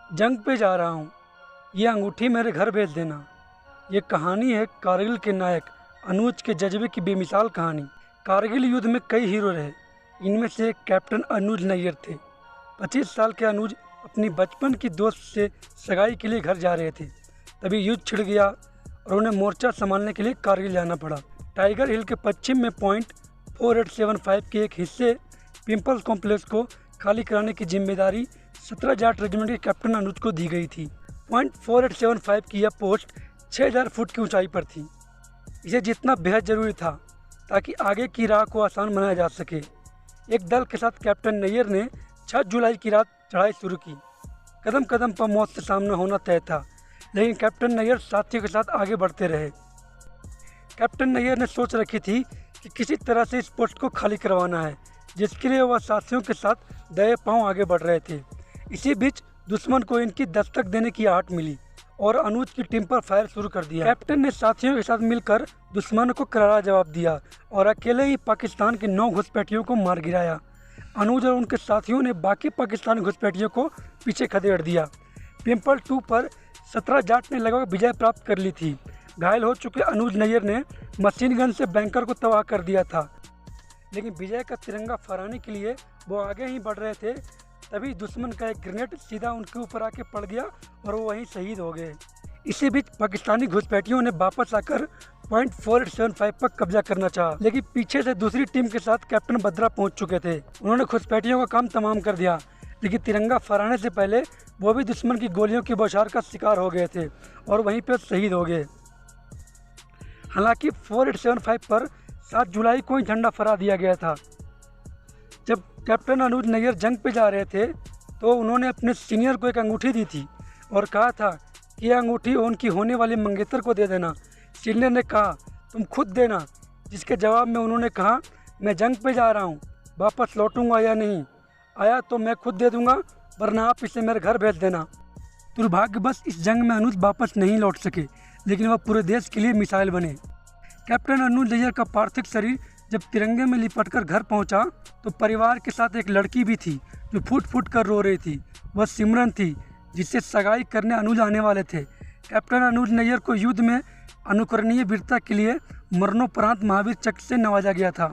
जंग पे जा रहा हूँ, ये अंगूठी मेरे घर भेज देना। ये कहानी है कारगिल के नायक अनुज के जज्बे की बेमिसाल कहानी। कारगिल युद्ध में कई हीरो रहे, इनमें से एक कैप्टन अनुज नैयर थे। 25 साल के अनुज अपनी बचपन की दोस्त से सगाई के लिए घर जा रहे थे। तभी युद्ध छिड़ गया और उन्हें मोर्चा संभालने के लिए कारगिल जाना पड़ा। टाइगर हिल के पश्चिम में पॉइंट 4875 के एक हिस्से पिंपल्स कॉम्प्लेक्स को खाली कराने की जिम्मेदारी 17 जाट रेजिमेंट के कैप्टन अनुज को दी गई थी। पॉइंट 4875 की यह पोस्ट 6000 फुट की ऊंचाई पर थी। इसे जीतना बेहद ज़रूरी था ताकि आगे की राह को आसान बनाया जा सके। एक दल के साथ कैप्टन नैयर ने 6 जुलाई की रात चढ़ाई शुरू की। कदम कदम पर मौत से सामना होना तय था, लेकिन कैप्टन नैयर साथियों के साथ आगे बढ़ते रहे। कैप्टन नैयर ने सोच रखी थी कि किसी तरह से इस पोस्ट को खाली करवाना है, जिसके लिए वह साथियों के साथ दये पांव आगे बढ़ रहे थे। इसी बीच दुश्मन को इनकी दस्तक देने की आहट मिली और अनुज की टीम पर फायर शुरू कर दिया। कैप्टन ने साथियों के साथ मिलकर दुश्मन को करारा जवाब दिया और अकेले ही पाकिस्तान के 9 घुसपैठियों को मार गिराया। अनुज और उनके साथियों ने बाकी पाकिस्तानी घुसपैठियों को पीछे खदेड़ दिया। पिंपल 2 पर 17 जाट ने लगभग विजय प्राप्त कर ली थी। घायल हो चुके अनुज नैयर ने मशीन गन से बैंकर को तबाह कर दिया था, लेकिन विजय का तिरंगा फहराने के लिए वो आगे ही बढ़ रहे थे। तभी दुश्मन का एक ग्रेनेड सीधा उनके ऊपर आके पड़ गया और वो वहीं शहीद हो गए। इसी बीच पाकिस्तानी घुसपैठियों ने वापस आकर पॉइंट 4875 पर कब्जा करना चाहा, लेकिन पीछे से दूसरी टीम के साथ कैप्टन बद्रा पहुंच चुके थे। उन्होंने घुसपैठियों का काम तमाम कर दिया, लेकिन तिरंगा फहराने से पहले वो भी दुश्मन की गोलियों की बौछार का शिकार हो गए थे और वहीं पर शहीद हो गए। हालांकि 4875 पर 7 जुलाई को ही झंडा फहरा दिया गया था। जब कैप्टन अनुज नैयर जंग पे जा रहे थे तो उन्होंने अपने सीनियर को एक अंगूठी दी थी और कहा था कि यह अंगूठी उनकी होने वाली मंगेतर को दे देना। सीनियर ने कहा, तुम खुद देना, जिसके जवाब में उन्होंने कहा, मैं जंग पे जा रहा हूँ, वापस लौटूंगा या नहीं, आया तो मैं खुद दे दूंगा, वरना आप इसे मेरे घर भेज देना। दुर्भाग्यवश इस जंग में अनुज वापस नहीं लौट सके, लेकिन वह पूरे देश के लिए मिसाइल बने। कैप्टन अनुज नैयर का पार्थिव शरीर जब तिरंगे में लिपटकर घर पहुंचा तो परिवार के साथ एक लड़की भी थी जो फूट फूट कर रो रही थी। वह सिमरन थी, जिससे सगाई करने अनुज आने वाले थे। कैप्टन अनुज नैयर को युद्ध में अनुकरणीय वीरता के लिए मरणोपरांत महावीर चक्र से नवाजा गया था।